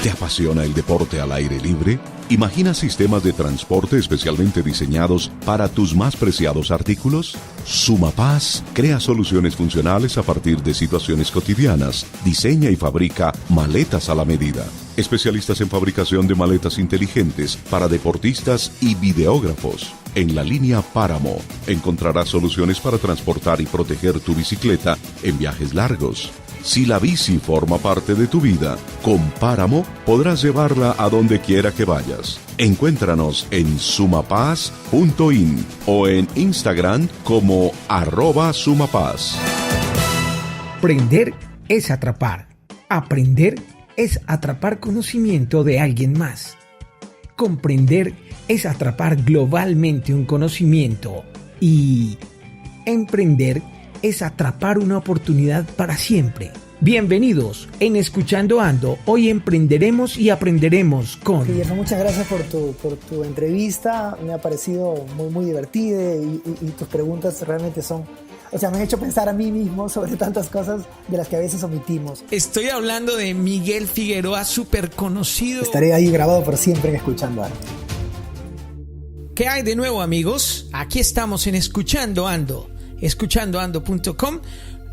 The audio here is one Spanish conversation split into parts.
¿Te apasiona el deporte al aire libre? ¿Imagina sistemas de transporte especialmente diseñados para tus más preciados artículos? Sumapaz crea soluciones funcionales a partir de situaciones cotidianas. Diseña y fabrica maletas a la medida. Especialistas en fabricación de maletas inteligentes para deportistas y videógrafos. En la línea Páramo encontrarás soluciones para transportar y proteger tu bicicleta en viajes largos. Si la bici forma parte de tu vida, con Páramo podrás llevarla a donde quiera que vayas. Encuéntranos en sumapaz.in o en Instagram como @sumapaz. Aprender es atrapar. Aprender es atrapar conocimiento de alguien más. Comprender es atrapar globalmente un conocimiento. Y emprender es atrapar una oportunidad para siempre. Bienvenidos en Escuchando Ando. Hoy emprenderemos y aprenderemos con... Guillermo, muchas gracias por tu entrevista. Me ha parecido muy divertida y tus preguntas realmente son... O sea, me han hecho pensar a mí mismo sobre tantas cosas de las que a veces omitimos. Estoy hablando de Miguel Figueroa, súper conocido. Estaré ahí grabado por siempre en Escuchando Ando. ¿Qué hay de nuevo, amigos? Aquí estamos en Escuchando Ando. escuchandoando.com.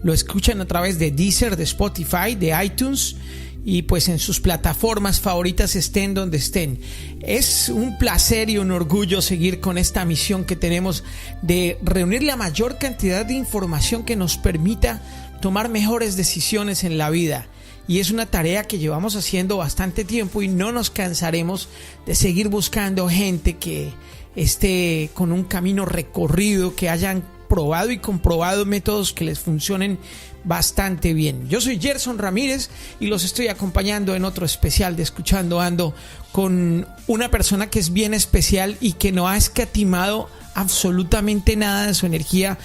Lo escuchan a través de Deezer, de Spotify, de iTunes y pues en sus plataformas favoritas, estén donde estén. Es un placer y un orgullo seguir con esta misión que tenemos de reunir la mayor cantidad de información que nos permita tomar mejores decisiones en la vida. Y es una tarea que llevamos haciendo bastante tiempo y no nos cansaremos de seguir buscando gente que esté con un camino recorrido, que hayan probado y comprobado métodos que les funcionen bastante bien. Yo soy Gerson Ramírez y los estoy acompañando en otro especial de Escuchando Ando con una persona que es bien especial y que no ha escatimado absolutamente nada de su energía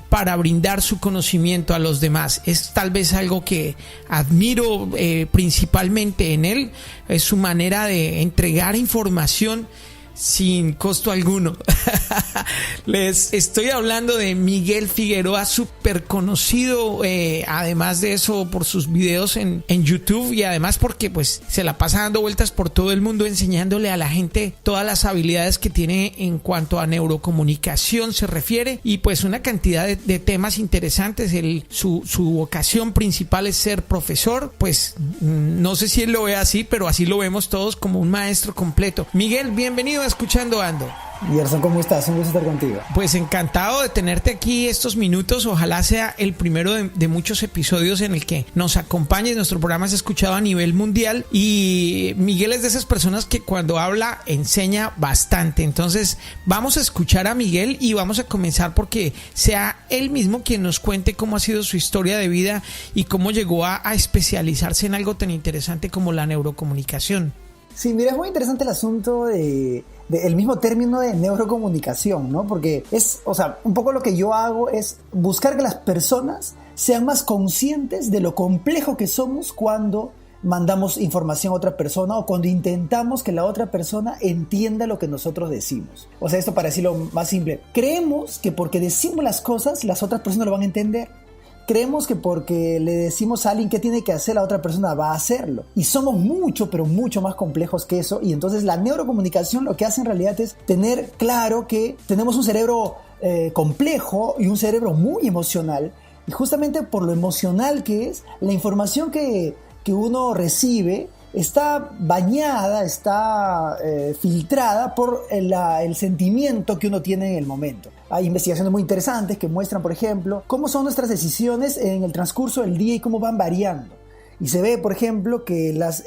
para brindar su conocimiento a los demás. Es tal vez algo que admiro principalmente en él, es su manera de entregar información sin costo alguno. Les estoy hablando de Miguel Figueroa, súper conocido, además de eso por sus videos en YouTube y además porque pues se la pasa dando vueltas por todo el mundo enseñándole a la gente todas las habilidades que tiene en cuanto a neurocomunicación se refiere y pues una cantidad de temas interesantes. Su vocación principal es ser profesor, pues no sé si él lo ve así, pero así lo vemos todos, como un maestro completo. Miguel, bienvenido a Escuchando Ando. Gerson, ¿cómo estás? Un gusto estar contigo. Pues encantado de tenerte aquí estos minutos. Ojalá sea el primero de muchos episodios en el que nos acompañes. Nuestro programa es escuchado a nivel mundial y Miguel es de esas personas que cuando habla enseña bastante. Entonces vamos a escuchar a Miguel y vamos a comenzar porque sea él mismo quien nos cuente cómo ha sido su historia de vida y cómo llegó a especializarse en algo tan interesante como la neurocomunicación. Sí, mira, es muy interesante el asunto de el mismo término de neurocomunicación, ¿no? Porque un poco lo que yo hago es buscar que las personas sean más conscientes de lo complejo que somos cuando mandamos información a otra persona o cuando intentamos que la otra persona entienda lo que nosotros decimos. O sea, esto para decirlo más simple, creemos que porque decimos las cosas, las otras personas lo van a entender. Creemos que porque le decimos a alguien qué tiene que hacer, la otra persona va a hacerlo. Y somos pero mucho más complejos que eso. Y entonces la neurocomunicación lo que hace en realidad es tener claro que tenemos un cerebro complejo y un cerebro muy emocional. Y justamente por lo emocional que es, la información que uno recibe está bañada, está filtrada por el sentimiento que uno tiene en el momento. Hay investigaciones muy interesantes que muestran, por ejemplo, cómo son nuestras decisiones en el transcurso del día y cómo van variando. Y se ve, por ejemplo, que las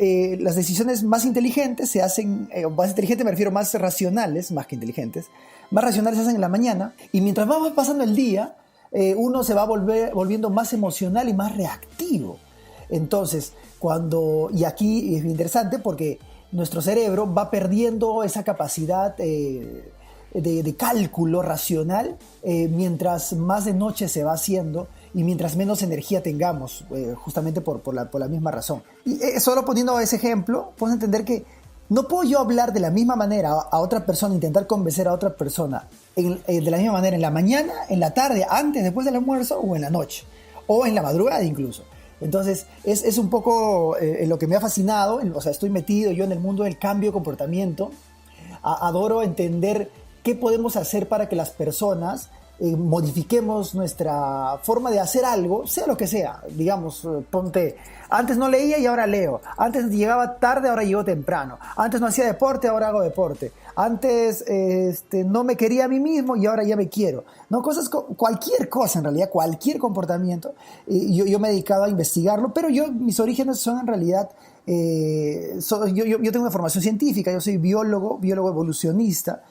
decisiones más inteligentes se hacen, más inteligentes me refiero más racionales, más que inteligentes, más racionales se hacen en la mañana, y mientras va pasando el día, uno se va volviendo más emocional y más reactivo. Entonces, y aquí es interesante porque nuestro cerebro va perdiendo esa capacidad de cálculo racional mientras más de noche se va haciendo y mientras menos energía tengamos, justamente por la misma razón. Y solo poniendo ese ejemplo, puedes entender que no puedo yo hablar de la misma manera a otra persona, intentar convencer a otra persona de la misma manera en la mañana, en la tarde, antes, después del almuerzo o en la noche, o en la madrugada incluso. Entonces, es un poco lo que me ha fascinado, o sea, estoy metido yo en el mundo del cambio de comportamiento. Adoro entender qué podemos hacer para que las personas modifiquemos nuestra forma de hacer algo, sea lo que sea. Digamos, ponte, antes no leía y ahora leo. Antes llegaba tarde, ahora llego temprano. Antes no hacía deporte, ahora hago deporte. Antes no me quería a mí mismo y ahora ya me quiero. No, cualquier cosa en realidad, cualquier comportamiento. Yo me he dedicado a investigarlo, pero mis orígenes son en realidad... yo tengo una formación científica, yo soy biólogo evolucionista.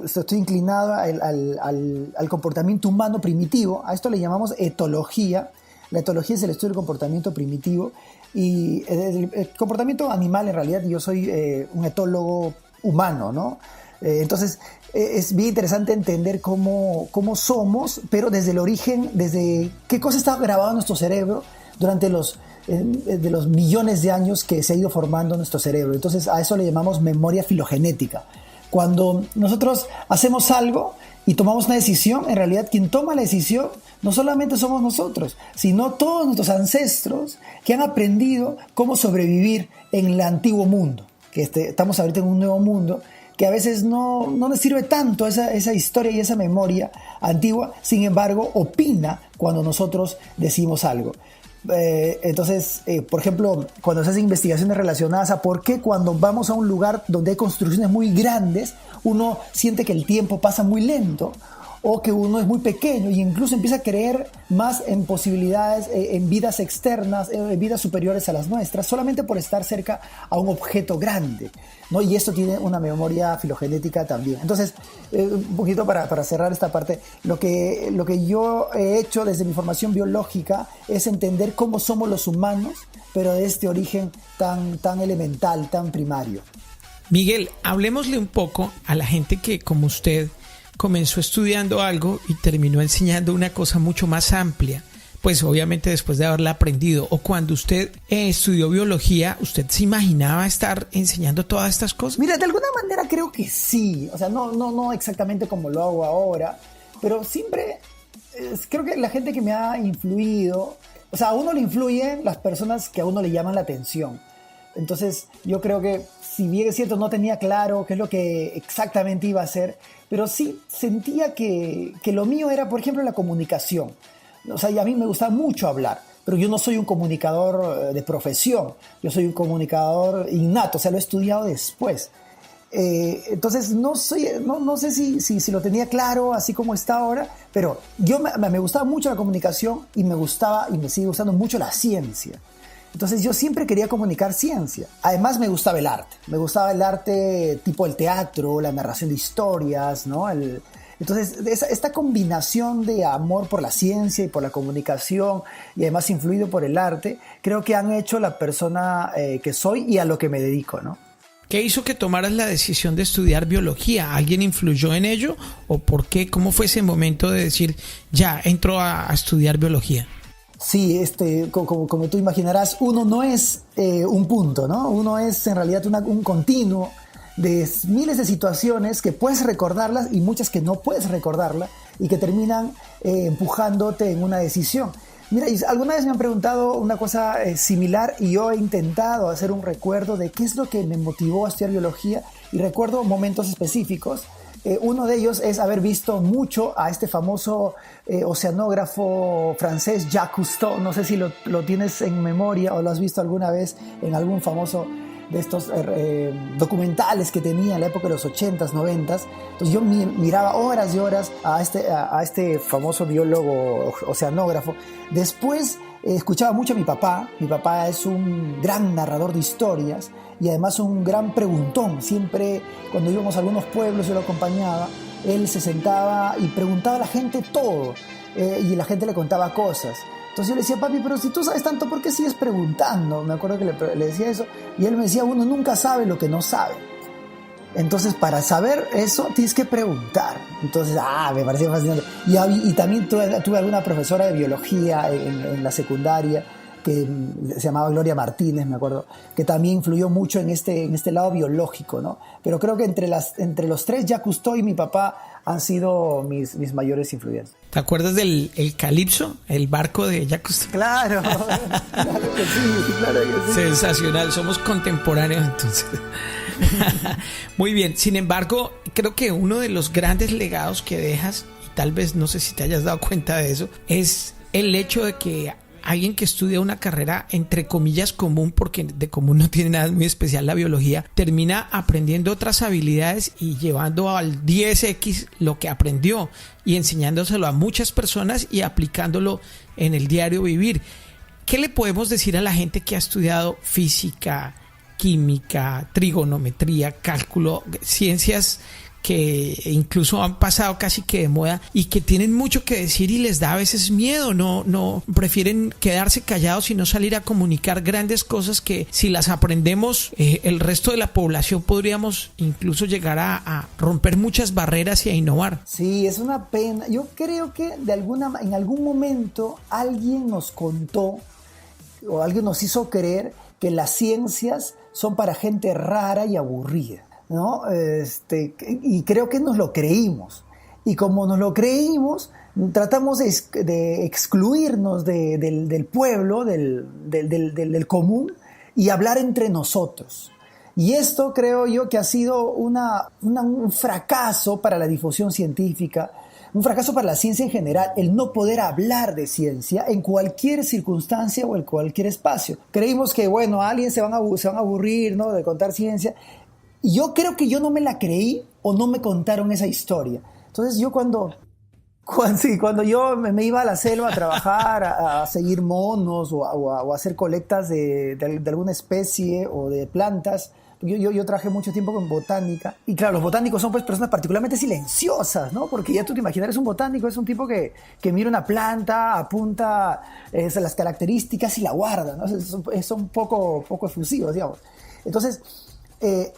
Estoy inclinado al comportamiento humano primitivo. A esto le llamamos etología. La etología es el estudio del comportamiento primitivo y el comportamiento animal. En realidad yo soy un etólogo humano, ¿no? Entonces es bien interesante entender cómo somos, pero desde el origen, desde qué cosa está grabado en nuestro cerebro durante de los millones de años que se ha ido formando nuestro cerebro. Entonces a eso le llamamos memoria filogenética. Cuando nosotros hacemos algo y tomamos una decisión, en realidad quien toma la decisión no solamente somos nosotros, sino todos nuestros ancestros que han aprendido cómo sobrevivir en el antiguo mundo, que estamos ahorita en un nuevo mundo, que a veces no nos sirve tanto esa historia y esa memoria antigua, sin embargo opina cuando nosotros decimos algo. Entonces, por ejemplo, cuando se hacen investigaciones relacionadas a por qué cuando vamos a un lugar donde hay construcciones muy grandes, uno siente que el tiempo pasa muy lento, o que uno es muy pequeño e incluso empieza a creer más en posibilidades, en vidas externas, en vidas superiores a las nuestras, solamente por estar cerca a un objeto grande, ¿no? Y esto tiene una memoria filogenética también. Entonces, un poquito para cerrar esta parte, lo que yo he hecho desde mi formación biológica es entender cómo somos los humanos, pero de este origen tan elemental, tan primario. Miguel, hablemosle un poco a la gente que, como usted, comenzó estudiando algo y terminó enseñando una cosa mucho más amplia, pues obviamente después de haberla aprendido. O cuando usted estudió biología, ¿usted se imaginaba estar enseñando todas estas cosas? Mira, de alguna manera creo que sí, o sea, no exactamente como lo hago ahora, pero siempre creo que la gente que me ha influido, o sea, a uno le influyen las personas que a uno le llaman la atención. Entonces yo creo que, si bien es cierto, no tenía claro qué es lo que exactamente iba a hacer, pero sí sentía que lo mío era, por ejemplo, la comunicación. O sea, y a mí me gusta mucho hablar, pero yo no soy un comunicador de profesión, yo soy un comunicador innato, o sea, lo he estudiado después. Entonces no sé si lo tenía claro así como está ahora, pero me gustaba mucho la comunicación y me sigue gustando mucho la ciencia. Entonces yo siempre quería comunicar ciencia. Además me gustaba el arte tipo el teatro, la narración de historias, ¿no? Entonces esta combinación de amor por la ciencia y por la comunicación y además influido por el arte, creo que han hecho la persona que soy y a lo que me dedico, ¿no? ¿Qué hizo que tomaras la decisión de estudiar biología? ¿Alguien influyó en ello? ¿O por qué? ¿Cómo fue ese momento de decir, ya, entro a estudiar biología? Sí, como tú imaginarás, uno no es un punto, ¿no? Uno es en realidad un continuo de miles de situaciones que puedes recordarlas y muchas que no puedes recordarlas y que terminan empujándote en una decisión. Mira, alguna vez me han preguntado una cosa similar y yo he intentado hacer un recuerdo de qué es lo que me motivó a estudiar biología y recuerdo momentos específicos. Uno de ellos es haber visto mucho a este famoso oceanógrafo francés Jacques Cousteau. No sé si lo tienes en memoria o lo has visto alguna vez en algún famoso de estos documentales que tenía en la época de los 80s, 90s. Entonces yo miraba horas y horas a este famoso biólogo oceanógrafo. Después escuchaba mucho a mi papá. Mi papá es un gran narrador de historias y además un gran preguntón. Siempre cuando íbamos a algunos pueblos yo lo acompañaba, él se sentaba y preguntaba a la gente todo y la gente le contaba cosas. Entonces yo le decía, papi, pero si tú sabes tanto, ¿por qué sigues preguntando? Me acuerdo que le decía eso y él me decía, uno nunca sabe lo que no sabe. Entonces para saber eso tienes que preguntar. Entonces, me parecía fascinante. Y también tuve alguna profesora de biología en la secundaria que se llamaba Gloria Martínez, me acuerdo, que también influyó mucho en este lado biológico, ¿no? Pero creo que entre los tres, Jacques Cousteau y mi papá han sido mis mayores influencias. ¿Te acuerdas del Calipso, el barco de Jacques Cousteau? Claro, claro que sí, claro que sí. Sensacional, somos contemporáneos entonces. Muy bien, sin embargo, creo que uno de los grandes legados que dejas, y tal vez no sé si te hayas dado cuenta de eso, es el hecho de que alguien que estudia una carrera entre comillas común, porque de común no tiene nada muy especial la biología, termina aprendiendo otras habilidades y llevando al 10x lo que aprendió y enseñándoselo a muchas personas y aplicándolo en el diario vivir. ¿Qué le podemos decir a la gente que ha estudiado física, química, trigonometría, cálculo, ciencias que incluso han pasado casi que de moda y que tienen mucho que decir y les da a veces miedo, no prefieren quedarse callados y no salir a comunicar grandes cosas que si las aprendemos el resto de la población podríamos incluso llegar a romper muchas barreras y a innovar? Sí, es una pena. Yo creo que en algún momento alguien nos contó o alguien nos hizo creer que las ciencias son para gente rara y aburrida, ¿no? Y creo que nos lo creímos. Y como nos lo creímos, tratamos de excluirnos del pueblo, del común, y hablar entre nosotros. Y esto creo yo que ha sido un fracaso para la difusión científica, un fracaso para la ciencia en general, el no poder hablar de ciencia en cualquier circunstancia o en cualquier espacio. Creímos que, bueno, alguien se van a aburrir, ¿no?, de contar ciencia. Y yo creo que yo no me la creí o no me contaron esa historia. Entonces yo cuando yo me iba a la selva a trabajar, a seguir monos o a hacer colectas de alguna especie o de plantas, yo trabajé mucho tiempo con botánica. Y claro, los botánicos son pues personas particularmente silenciosas, ¿no? Porque ya tú te imaginas, un botánico es un tipo que mira una planta, apunta las características y la guarda, ¿no? Son poco efusivos, digamos. Entonces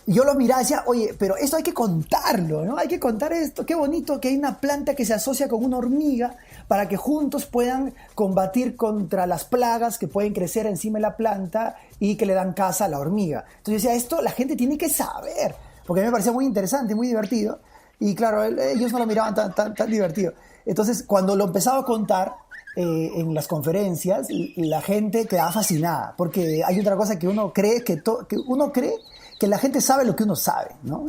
yo lo miraba y decía, oye, pero esto hay que contarlo, ¿no? Hay que contar esto. Qué bonito que hay una planta que se asocia con una hormiga para que juntos puedan combatir contra las plagas que pueden crecer encima de la planta y que le dan caza a la hormiga. Entonces yo decía, esto la gente tiene que saber, porque a mí me parecía muy interesante, muy divertido. Y claro, ellos no lo miraban tan divertido. Entonces, cuando lo empezaba a contar en las conferencias, la gente quedaba fascinada, porque hay otra cosa que uno cree que la gente sabe lo que uno sabe, ¿no?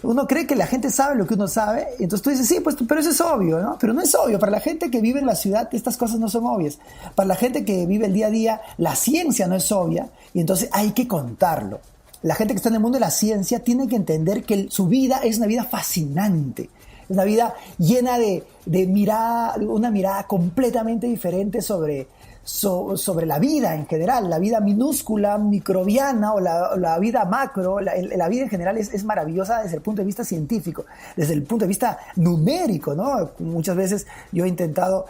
Uno cree que la gente sabe lo que uno sabe, y entonces tú dices, sí, pues, pero eso es obvio, ¿no? Pero no es obvio. Para la gente que vive en la ciudad, estas cosas no son obvias. Para la gente que vive el día a día, la ciencia no es obvia, y entonces hay que contarlo. La gente que está en el mundo de la ciencia tiene que entender que su vida es una vida fascinante. Es una vida llena de una mirada completamente diferente sobre la vida en general, la vida minúscula, microbiana o la vida macro. La vida en general es maravillosa desde el punto de vista científico, desde el punto de vista numérico, ¿no? Muchas veces yo he intentado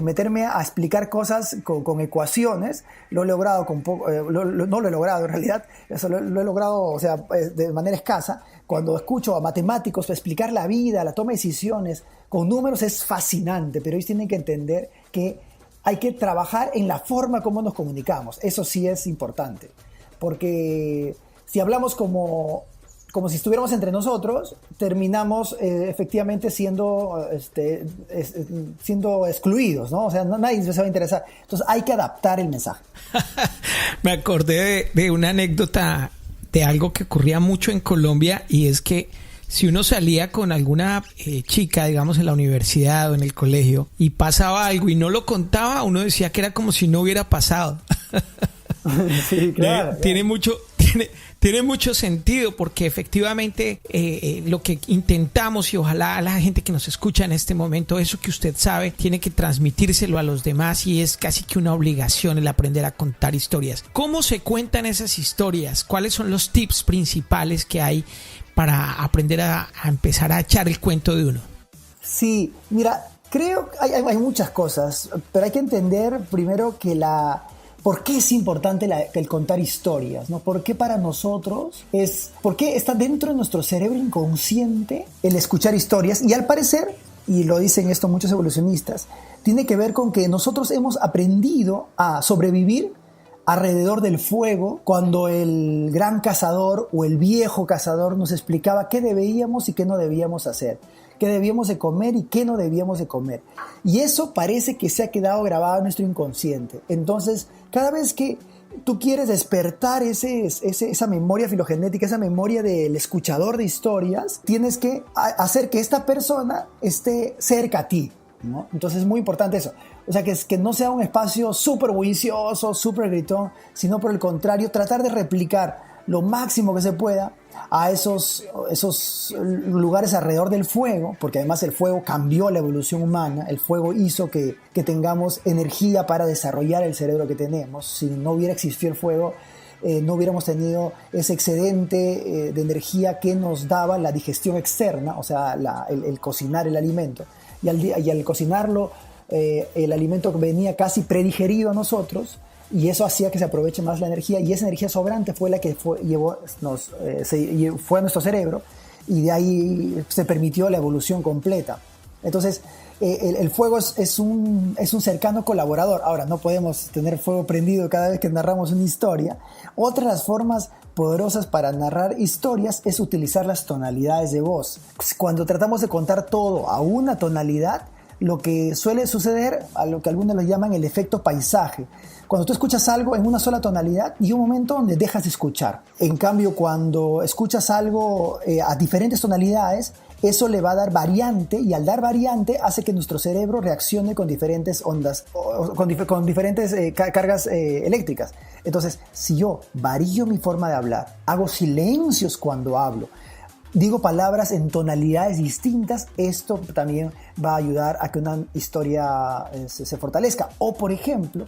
meterme a explicar cosas con ecuaciones. Lo he logrado no lo he logrado en realidad, eso lo he logrado, o sea, de manera escasa. Cuando escucho a matemáticos explicar la vida, la toma de decisiones con números, es fascinante, pero ellos tienen que entender que hay que trabajar en la forma como nos comunicamos. Eso sí es importante, porque si hablamos como si estuviéramos entre nosotros, terminamos efectivamente siendo excluidos, ¿no? O sea, nadie se va a interesar. Entonces hay que adaptar el mensaje. Me acordé de una anécdota de algo que ocurría mucho en Colombia, y es que si uno salía con alguna chica, digamos, en la universidad o en el colegio, y pasaba algo y no lo contaba, uno decía que era como si no hubiera pasado. Sí, claro. Tiene mucho sentido, porque efectivamente lo que intentamos, y ojalá a la gente que nos escucha en este momento, eso que usted sabe, tiene que transmitírselo a los demás, y es casi que una obligación el aprender a contar historias. ¿Cómo se cuentan esas historias? ¿Cuáles son los tips principales que hay para aprender a empezar a echar el cuento de uno? Sí, mira, creo que hay muchas cosas, pero hay que entender primero que ¿por qué es importante el contar historias, ¿no? ¿Por qué para nosotros por qué está dentro de nuestro cerebro inconsciente el escuchar historias? Y al parecer y lo dicen esto muchos evolucionistas, tiene que ver con que nosotros hemos aprendido a sobrevivir alrededor del fuego cuando el gran cazador o el viejo cazador nos explicaba qué debíamos y qué no debíamos hacer, qué debíamos de comer y qué no debíamos de comer. Y eso parece que se ha quedado grabado en nuestro inconsciente. Entonces, cada vez que tú quieres despertar esa memoria filogenética, esa memoria del escuchador de historias, tienes que hacer que esta persona esté cerca a ti, ¿no? Entonces es muy importante eso. O sea, que no sea un espacio súper bullicioso, súper gritón, sino por el contrario, tratar de replicar lo máximo que se pueda a esos lugares alrededor del fuego, porque además el fuego cambió la evolución humana, el fuego hizo que tengamos energía para desarrollar el cerebro que tenemos. Si no hubiera existido el fuego, no hubiéramos tenido ese excedente de energía que nos daba la digestión externa, o sea, el cocinar el alimento. Y al cocinarlo, el alimento venía casi predigerido a nosotros, y eso hacía que se aproveche más la energía, y esa energía sobrante fue la que fue a nuestro cerebro, y de ahí se permitió la evolución completa. Entonces, el fuego es un cercano colaborador. Ahora, no podemos tener fuego prendido cada vez que narramos una historia. Otra de las formas poderosas para narrar historias es utilizar las tonalidades de voz. Cuando tratamos de contar todo a una tonalidad, lo que suele suceder, a lo que algunos lo llaman el efecto paisaje. Cuando tú escuchas algo en una sola tonalidad, llega un momento donde dejas de escuchar. En cambio, cuando escuchas algo a diferentes tonalidades, eso le va a dar variante, y al dar variante hace que nuestro cerebro reaccione con diferentes ondas, con diferentes cargas eléctricas. Entonces, si yo varío mi forma de hablar, hago silencios cuando hablo, digo palabras en tonalidades distintas, esto también va a ayudar a que una historia se fortalezca. O, por ejemplo,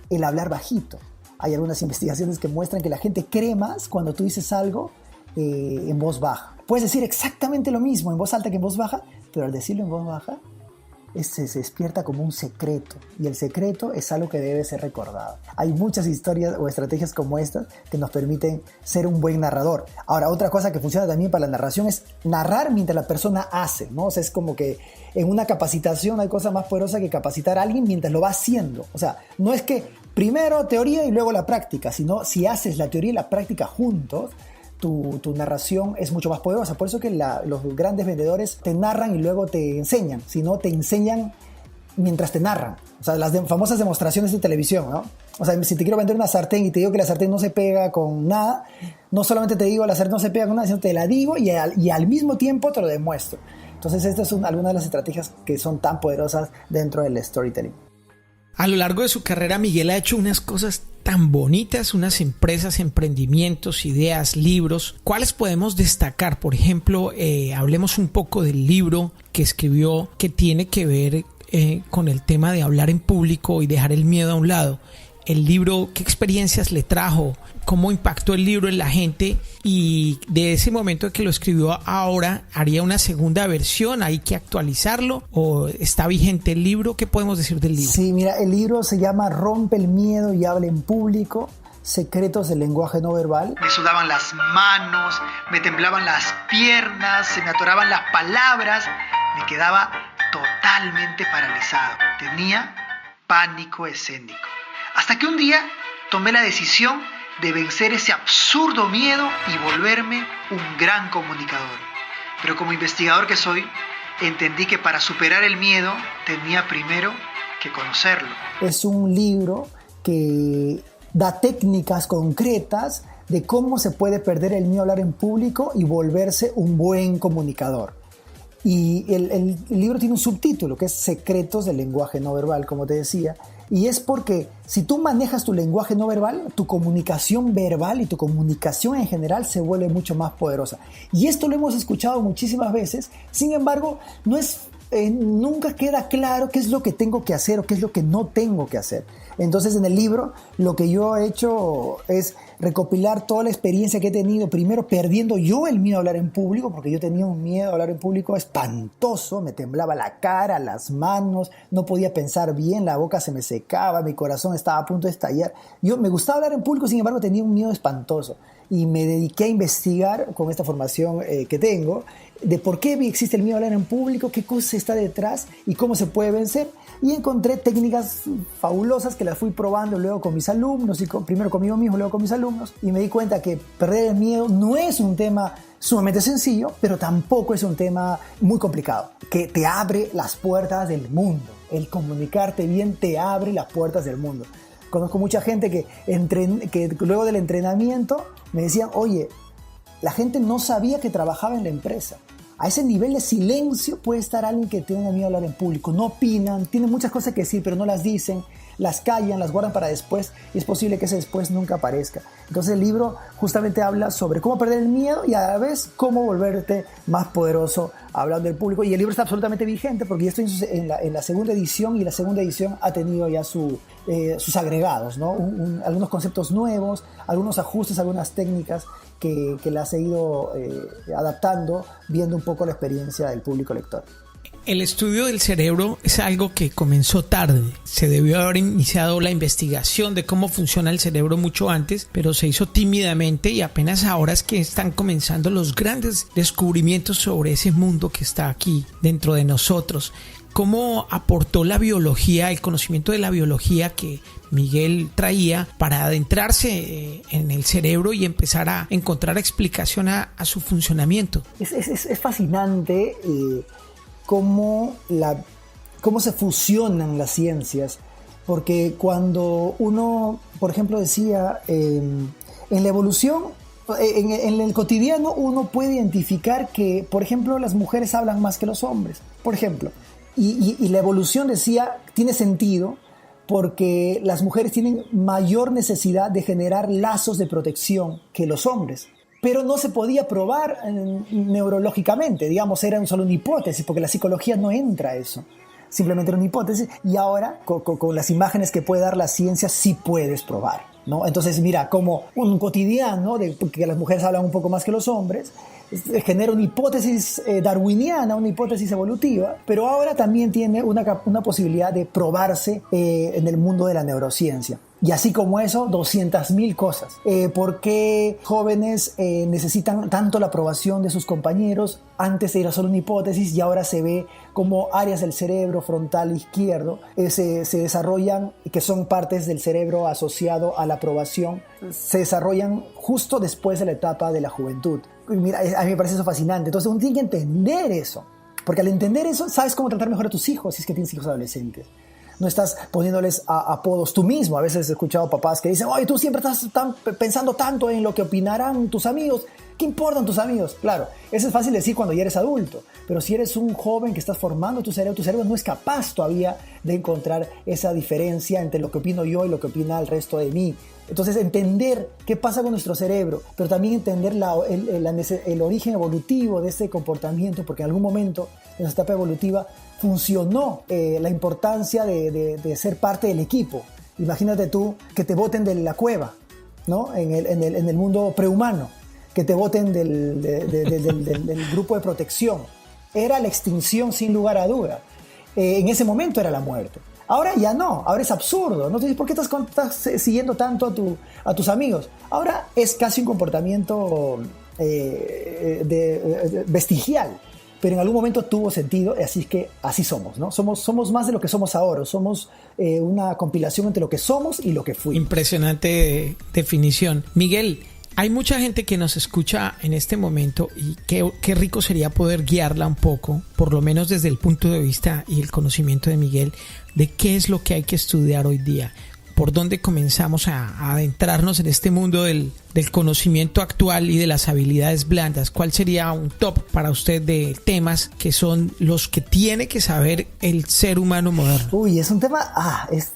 el hablar bajito. Hay algunas investigaciones que muestran que la gente cree más cuando tú dices algo en voz baja. Puedes decir exactamente lo mismo en voz alta que en voz baja, pero al decirlo en voz baja se despierta como un secreto, y el secreto es algo que debe ser recordado. Hay muchas historias o estrategias como estas que nos permiten ser un buen narrador. Ahora, otra cosa que funciona también para la narración es narrar mientras la persona hace, ¿no? O sea, es como que en una capacitación hay cosa más poderosa que capacitar a alguien mientras lo va haciendo. O sea, no es que primero teoría y luego la práctica, sino si haces la teoría y la práctica juntos, tu narración es mucho más poderosa. Por eso que los grandes vendedores te narran y luego te enseñan, sino te enseñan mientras te narran. O sea, las famosas demostraciones de televisión, ¿no? O sea, si te quiero vender una sartén y te digo que la sartén no se pega con nada, no solamente te digo la sartén no se pega con nada, sino te la digo y al mismo tiempo te lo demuestro. Entonces, estas son algunas de las estrategias que son tan poderosas dentro del storytelling. A lo largo de su carrera, Miguel ha hecho unas cosas tan bonitas, unas empresas, emprendimientos, ideas, libros. ¿Cuáles podemos destacar? Por ejemplo, hablemos un poco del libro que escribió, que tiene que ver con el tema de hablar en público y dejar el miedo a un lado. El libro, ¿qué experiencias le trajo? ¿Cómo impactó el libro en la gente? Y de ese momento de que lo escribió ahora, ¿haría una segunda versión? ¿Hay que actualizarlo? ¿O está vigente el libro? ¿Qué podemos decir del libro? Sí, mira, el libro se llama Rompe el miedo y habla en público. Secretos del lenguaje no verbal. Me sudaban las manos, me temblaban las piernas, se me atoraban las palabras, me quedaba totalmente paralizado. Tenía pánico escénico. Hasta que un día tomé la decisión de vencer ese absurdo miedo y volverme un gran comunicador. Pero como investigador que soy, entendí que para superar el miedo tenía primero que conocerlo. Es un libro que da técnicas concretas de cómo se puede perder el miedo a hablar en público y volverse un buen comunicador. Y el libro tiene un subtítulo que es Secretos del lenguaje no verbal, como te decía, y es porque si tú manejas tu lenguaje no verbal, tu comunicación verbal y tu comunicación en general se vuelve mucho más poderosa. Y esto lo hemos escuchado muchísimas veces, sin embargo, nunca queda claro qué es lo que tengo que hacer o qué es lo que no tengo que hacer. Entonces, en el libro, lo que yo he hecho es recopilar toda la experiencia que he tenido, primero perdiendo yo el miedo a hablar en público, porque yo tenía un miedo a hablar en público espantoso, me temblaba la cara, las manos, no podía pensar bien, la boca se me secaba, mi corazón estaba a punto de estallar. Me gustaba hablar en público, sin embargo, tenía un miedo espantoso. y me dediqué a investigar con esta formación que tengo de por qué existe el miedo a hablar en público, qué cosa está detrás y cómo se puede vencer. Y encontré técnicas fabulosas que las fui probando luego con mis alumnos, primero conmigo mismo, luego con mis alumnos, y me di cuenta que perder el miedo no es un tema sumamente sencillo, pero tampoco es un tema muy complicado, que te abre las puertas del mundo. El comunicarte bien te abre las puertas del mundo. Conozco mucha gente que luego del entrenamiento me decían, oye, la gente no sabía que trabajaba en la empresa. A ese nivel de silencio puede estar alguien que tiene miedo a hablar en público. No opinan, tienen muchas cosas que decir, pero no las dicen, las callan, las guardan para después, y es posible que ese después nunca aparezca. Entonces el libro justamente habla sobre cómo perder el miedo y a la vez cómo volverte más poderoso hablando del público. Y el libro está absolutamente vigente porque ya estoy en la segunda edición, y la segunda edición ha tenido ya sus agregados, ¿no? Algunos conceptos nuevos, algunos ajustes, algunas técnicas que las he ido adaptando, viendo un poco la experiencia del público lector. El estudio del cerebro es algo que comenzó tarde. Se debió haber iniciado la investigación de cómo funciona el cerebro mucho antes, pero se hizo tímidamente y apenas ahora es que están comenzando los grandes descubrimientos sobre ese mundo que está aquí dentro de nosotros. ¿Cómo aportó la biología, el conocimiento de la biología que Miguel traía para adentrarse en el cerebro y empezar a encontrar explicación a su funcionamiento? Es fascinante cómo se fusionan las ciencias, porque cuando uno, por ejemplo, decía en la evolución, en el cotidiano uno puede identificar que, por ejemplo, las mujeres hablan más que los hombres, por ejemplo, y la evolución decía, tiene sentido, porque las mujeres tienen mayor necesidad de generar lazos de protección que los hombres. Pero no se podía probar neurológicamente, digamos, era solo una hipótesis, porque la psicología no entra a eso. Simplemente era una hipótesis, y ahora, con las imágenes que puede dar la ciencia, sí puedes probar, ¿no? Entonces, mira, como un cotidiano, que las mujeres hablan un poco más que los hombres, genera una hipótesis darwiniana, una hipótesis evolutiva, pero ahora también tiene una posibilidad de probarse en el mundo de la neurociencia. Y así como eso, 200.000 cosas. ¿Por qué jóvenes necesitan tanto la aprobación de sus compañeros? Antes era solo una hipótesis y ahora se ve como áreas del cerebro frontal izquierdo se desarrollan, que son partes del cerebro asociado a la aprobación, se desarrollan justo después de la etapa de la juventud. Y mira, a mí me parece eso fascinante. Entonces uno tiene que entender eso, porque al entender eso sabes cómo tratar mejor a tus hijos si es que tienes hijos adolescentes. No estás poniéndoles apodos tú mismo. A veces he escuchado papás que dicen, oye, tú siempre estás pensando tanto en lo que opinarán tus amigos. ¿Qué importan tus amigos? Claro, eso es fácil decir cuando ya eres adulto, pero si eres un joven que estás formando tu cerebro no es capaz todavía de encontrar esa diferencia entre lo que opino yo y lo que opina el resto de mí. Entonces, entender qué pasa con nuestro cerebro, pero también entender el origen evolutivo de ese comportamiento, porque en algún momento en nuestra etapa evolutiva funcionó la importancia de ser parte del equipo. Imagínate tú que te boten de la cueva, ¿no? En el mundo prehumano, que te boten del grupo de protección. Era la extinción sin lugar a duda. En ese momento era la muerte. Ahora ya no, ahora es absurdo, ¿no? Entonces, ¿por qué estás siguiendo tanto a tus amigos? Ahora es casi un comportamiento vestigial, pero en algún momento tuvo sentido, así es que así somos, ¿no? Somos más de lo que somos ahora, somos una compilación entre lo que somos y lo que fuimos. Impresionante definición. Miguel, hay mucha gente que nos escucha en este momento y qué rico sería poder guiarla un poco, por lo menos desde el punto de vista y el conocimiento de Miguel, de qué es lo que hay que estudiar hoy día. ¿Por dónde comenzamos a adentrarnos en este mundo del conocimiento actual y de las habilidades blandas? ¿Cuál sería un top para usted de temas que son los que tiene que saber el ser humano moderno? Uy, es un tema,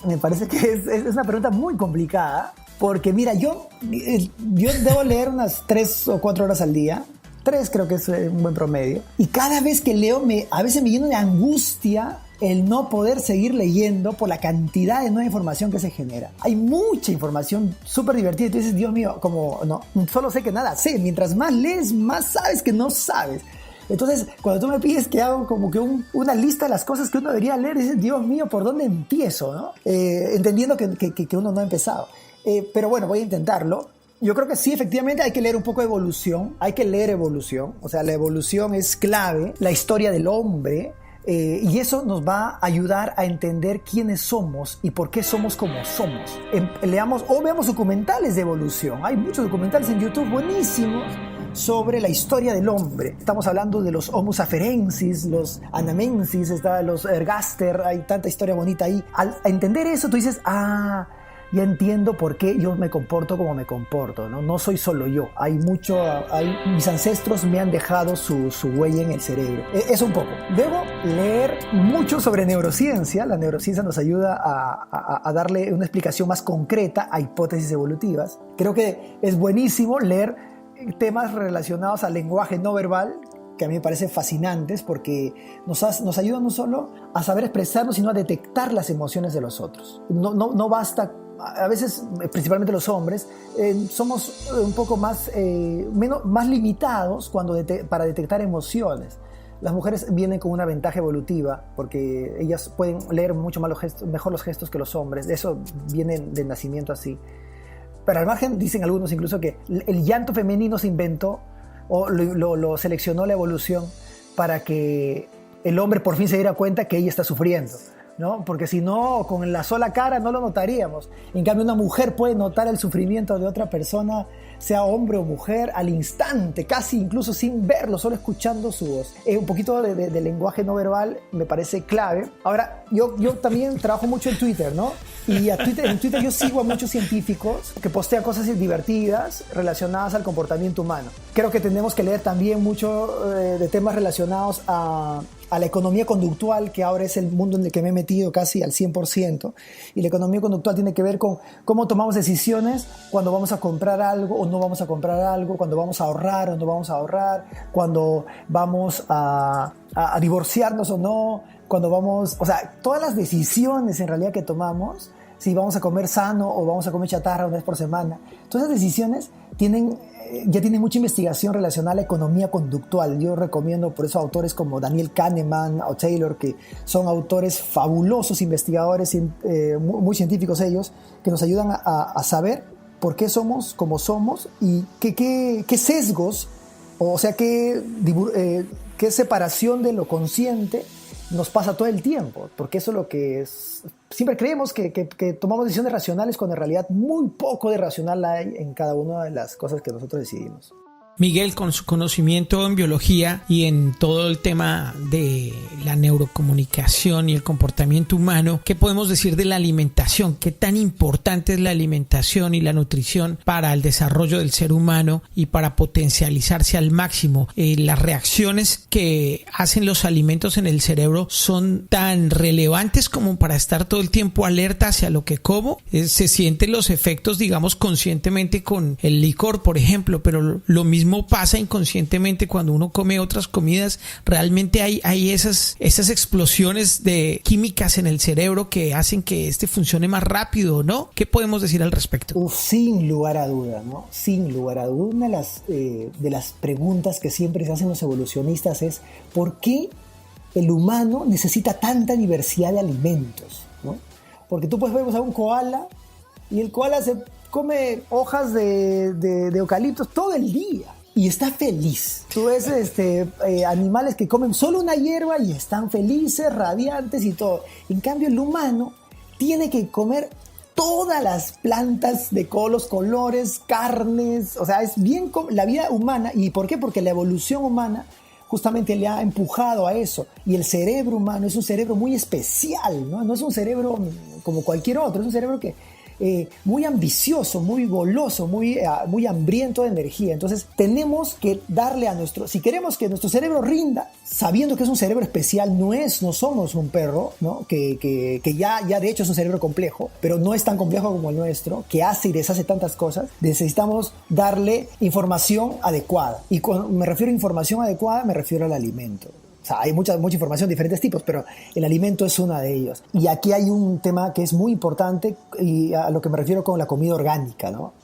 me parece que es una pregunta muy complicada, porque mira, yo debo leer unas 3 o 4 horas al día. 3 creo que es un buen promedio. Y cada vez que leo, a veces me lleno de angustia el no poder seguir leyendo por la cantidad de nueva información que se genera. Hay mucha información súper divertida y tú dices, Dios mío, como no solo sé que nada sé. Mientras más lees, más sabes que no sabes. Entonces, cuando tú me pides que hago como que una lista de las cosas que uno debería leer, dices, Dios mío, ¿por dónde empiezo? ¿No? Entendiendo que uno no ha empezado. Pero bueno, voy a intentarlo. Yo creo que sí, efectivamente hay que leer un poco de evolución, hay que leer evolución, o sea, la evolución es clave, la historia del hombre, y eso nos va a ayudar a entender quiénes somos y por qué somos como somos. Leamos o veamos documentales de evolución, hay muchos documentales en YouTube buenísimos sobre la historia del hombre. Estamos hablando de los Homo sapiensis, los Anamensis, los Ergaster, hay tanta historia bonita ahí. Al entender eso, tú dices, ya entiendo por qué yo me comporto como me comporto, ¿no? No soy solo yo, mis ancestros me han dejado su huella en el cerebro. Eso un poco. Debo leer mucho sobre neurociencia. La neurociencia nos ayuda a darle una explicación más concreta a hipótesis evolutivas. Creo que es buenísimo leer temas relacionados al lenguaje no verbal, que a mí me parecen fascinantes porque nos ayudan no solo a saber expresarnos, sino a detectar las emociones de los otros. No basta, a veces, principalmente los hombres, somos un poco más limitados para detectar emociones. Las mujeres vienen con una ventaja evolutiva porque ellas pueden leer mucho más mejor los gestos que los hombres. Eso viene de nacimiento así. Pero al margen, dicen algunos incluso que el llanto femenino se inventó o lo seleccionó la evolución para que el hombre por fin se diera cuenta que ella está sufriendo, ¿no? Porque si no, con la sola cara no lo notaríamos. En cambio, una mujer puede notar el sufrimiento de otra persona, sea hombre o mujer, al instante, casi incluso sin verlo, solo escuchando su voz. Un poquito de lenguaje no verbal me parece clave. Ahora, yo también trabajo mucho en Twitter, ¿no? Y en Twitter yo sigo a muchos científicos que postean cosas divertidas relacionadas al comportamiento humano. Creo que tenemos que leer también mucho de temas relacionados a la economía conductual, que ahora es el mundo en el que me he metido casi al 100%. Y la economía conductual tiene que ver con cómo tomamos decisiones cuando vamos a comprar algo o no vamos a comprar algo, cuando vamos a ahorrar o no vamos a ahorrar, cuando vamos a divorciarnos o no, cuando vamos... O sea, todas las decisiones en realidad que tomamos, si vamos a comer sano o vamos a comer chatarra una vez por semana, todas esas decisiones ya tienen mucha investigación relacionada a la economía conductual. Yo recomiendo por eso autores como Daniel Kahneman o Taylor, que son autores fabulosos, investigadores muy científicos ellos, que nos ayudan a saber por qué somos como somos y qué sesgos, o sea, qué separación de lo consciente nos pasa todo el tiempo, porque eso es lo que es. Siempre creemos que tomamos decisiones racionales cuando en realidad muy poco de racional hay en cada una de las cosas que nosotros decidimos. Miguel, con su conocimiento en biología y en todo el tema de la neurocomunicación y el comportamiento humano, ¿qué podemos decir de la alimentación? ¿Qué tan importante es la alimentación y la nutrición para el desarrollo del ser humano y para potencializarse al máximo? Las reacciones que hacen los alimentos en el cerebro son tan relevantes como para estar todo el tiempo alerta hacia lo que como. Se sienten los efectos, digamos, conscientemente con el licor, por ejemplo, pero lo mismo pasa inconscientemente cuando uno come otras comidas. Realmente hay esas explosiones de químicas en el cerebro que hacen que funcione más rápido, ¿no? ¿Qué podemos decir al respecto? Sin lugar a duda, ¿no? Sin lugar a duda. Una de las preguntas que siempre se hacen los evolucionistas es ¿por qué el humano necesita tanta diversidad de alimentos, ¿no? Porque tú puedes ver a un koala y el koala se come hojas de eucaliptos todo el día y está feliz. Tú ves animales que comen solo una hierba y están felices, radiantes y todo. En cambio, el humano tiene que comer todas las plantas de todos los colores, carnes. O sea, es bien la vida humana. ¿Y por qué? Porque la evolución humana justamente le ha empujado a eso. Y el cerebro humano es un cerebro muy especial, ¿no? No es un cerebro como cualquier otro, es un cerebro que muy ambicioso, muy goloso, muy hambriento de energía. Entonces tenemos que darle si queremos que nuestro cerebro rinda, sabiendo que es un cerebro especial, no somos un perro, ¿no? que ya de hecho es un cerebro complejo, pero no es tan complejo como el nuestro, que hace y deshace tantas cosas. Necesitamos darle información adecuada, y cuando me refiero a información adecuada me refiero al alimento. O sea, hay mucha información de diferentes tipos, pero el alimento es una de ellos. Y aquí hay un tema que es muy importante y a lo que me refiero con la comida orgánica, ¿no?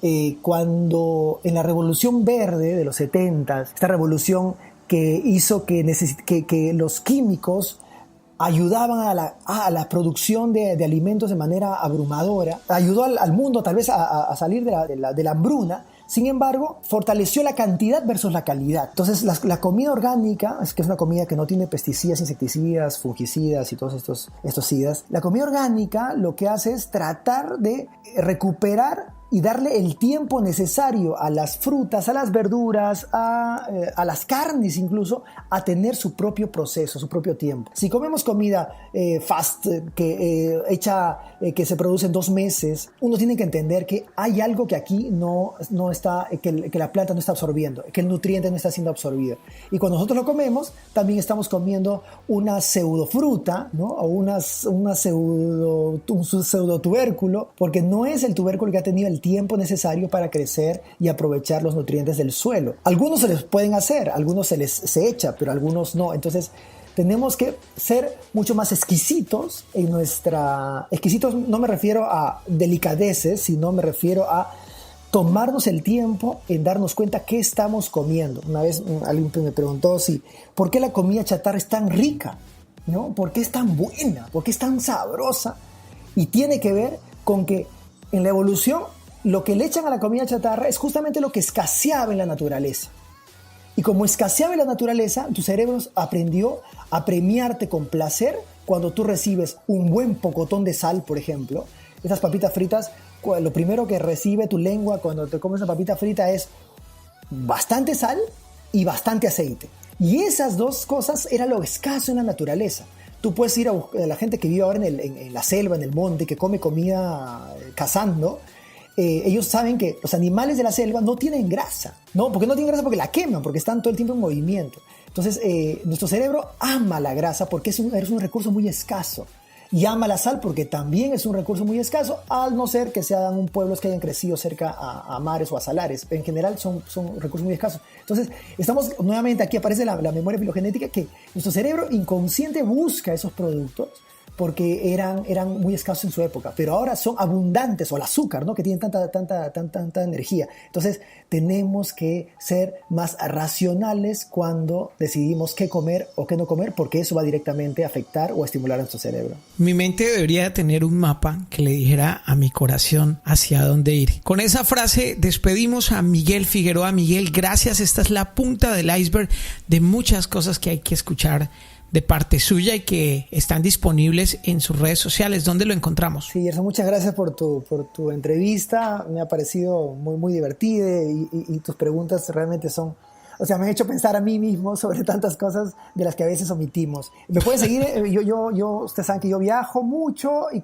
Cuando en la Revolución Verde de los 70, esta revolución que hizo que los químicos ayudaban a la producción de alimentos de manera abrumadora, ayudó al mundo tal vez a salir de la hambruna, Sin embargo, fortaleció la cantidad versus la calidad. Entonces, la comida orgánica, que es una comida que no tiene pesticidas, insecticidas, fungicidas y todos estos sidas, la comida orgánica lo que hace es tratar de recuperar y darle el tiempo necesario a las frutas, a las verduras, a las carnes incluso, a tener su propio proceso, su propio tiempo. Si comemos comida fast, que se produce en 2 meses, uno tiene que entender que hay algo que aquí no está, que la planta no está absorbiendo, que el nutriente no está siendo absorbido. Y cuando nosotros lo comemos, también estamos comiendo una pseudofruta, ¿no? O un pseudotubérculo, porque no es el tubérculo que ha tenido el tiempo necesario para crecer y aprovechar los nutrientes del suelo. Algunos se les pueden hacer, algunos se echa, pero algunos no. Entonces tenemos que ser mucho más exquisitos en exquisitos no me refiero a delicadeces, sino me refiero a tomarnos el tiempo en darnos cuenta qué estamos comiendo. Una vez alguien me preguntó ¿por qué la comida chatarra es tan rica? ¿No? ¿Por qué es tan buena? ¿Por qué es tan sabrosa? Y tiene que ver con que en la evolución lo que le echan a la comida chatarra es justamente lo que escaseaba en la naturaleza. Y como escaseaba en la naturaleza, tu cerebro aprendió a premiarte con placer cuando tú recibes un buen pocotón de sal, por ejemplo. Esas papitas fritas, lo primero que recibe tu lengua cuando te comes una papita frita es bastante sal y bastante aceite. Y esas dos cosas era lo escaso en la naturaleza. Tú puedes ir a la gente que vive ahora en la selva, en el monte, que come comida cazando. Ellos saben que los animales de la selva no tienen grasa, ¿no? ¿Por qué no tienen grasa? Porque la queman, porque están todo el tiempo en movimiento. Entonces, nuestro cerebro ama la grasa porque es un recurso muy escaso. Y ama la sal porque también es un recurso muy escaso, al no ser que sean pueblos que hayan crecido cerca a mares o a salares. En general son recursos muy escasos. Entonces, nuevamente aquí aparece la memoria filogenética, que nuestro cerebro inconsciente busca esos productos porque eran muy escasos en su época, pero ahora son abundantes, o el azúcar, ¿no? Que tienen tanta energía. Entonces tenemos que ser más racionales cuando decidimos qué comer o qué no comer, porque eso va directamente a afectar o a estimular a nuestro cerebro. Mi mente debería tener un mapa que le dijera a mi corazón hacia dónde ir. Con esa frase despedimos a Miguel Figueroa. Miguel, gracias. Esta es la punta del iceberg de muchas cosas que hay que escuchar de parte suya y que están disponibles en sus redes sociales. ¿Dónde lo encontramos? Sí, Gerson, muchas gracias por tu entrevista. Me ha parecido muy, muy divertida y tus preguntas realmente me han hecho pensar a mí mismo sobre tantas cosas de las que a veces omitimos. Me pueden seguir, ustedes saben que yo viajo mucho y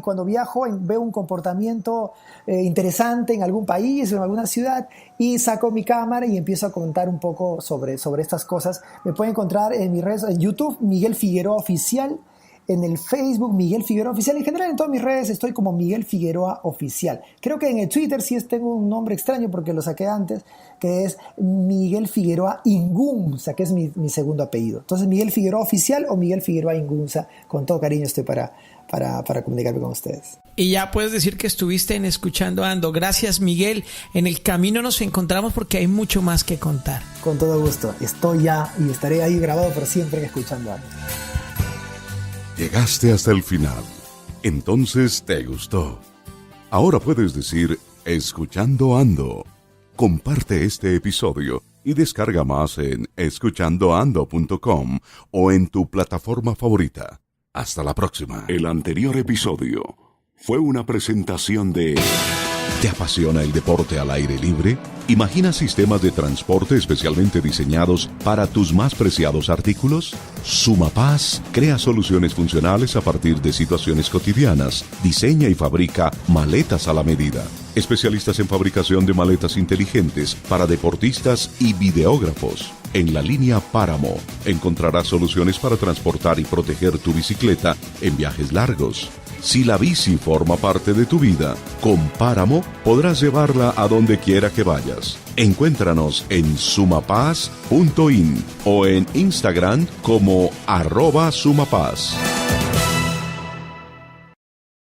cuando viajo veo un comportamiento interesante en algún país o en alguna ciudad y saco mi cámara y empiezo a comentar un poco sobre estas cosas. Me pueden encontrar en mis redes, en YouTube, Miguel Figueroa Oficial, en el Facebook, Miguel Figueroa Oficial. En general, en todas mis redes estoy como Miguel Figueroa Oficial. Creo que en el Twitter sí tengo un nombre extraño porque lo saqué antes, que es Miguel Figueroa Ingunza, que es mi segundo apellido. Entonces, Miguel Figueroa Oficial o Miguel Figueroa Ingunza. Con todo cariño estoy para comunicarme con ustedes. Y ya puedes decir que estuviste en Escuchando Ando. Gracias, Miguel. En el camino nos encontramos porque hay mucho más que contar. Con todo gusto. Estoy ya y estaré ahí grabado por siempre en Escuchando Ando. Llegaste hasta el final. Entonces te gustó. Ahora puedes decir Escuchando Ando. Comparte este episodio y descarga más en escuchandoando.com o en tu plataforma favorita. Hasta la próxima. El anterior episodio fue una presentación de... ¿Te apasiona el deporte al aire libre? ¿Imagina sistemas de transporte especialmente diseñados para tus más preciados artículos? Sumapaz crea soluciones funcionales a partir de situaciones cotidianas. Diseña y fabrica maletas a la medida. Especialistas en fabricación de maletas inteligentes para deportistas y videógrafos. En la línea Páramo encontrarás soluciones para transportar y proteger tu bicicleta en viajes largos. Si la bici forma parte de tu vida, con Páramo podrás llevarla a donde quiera que vayas. Encuéntranos en sumapaz.in o en Instagram como @sumapaz.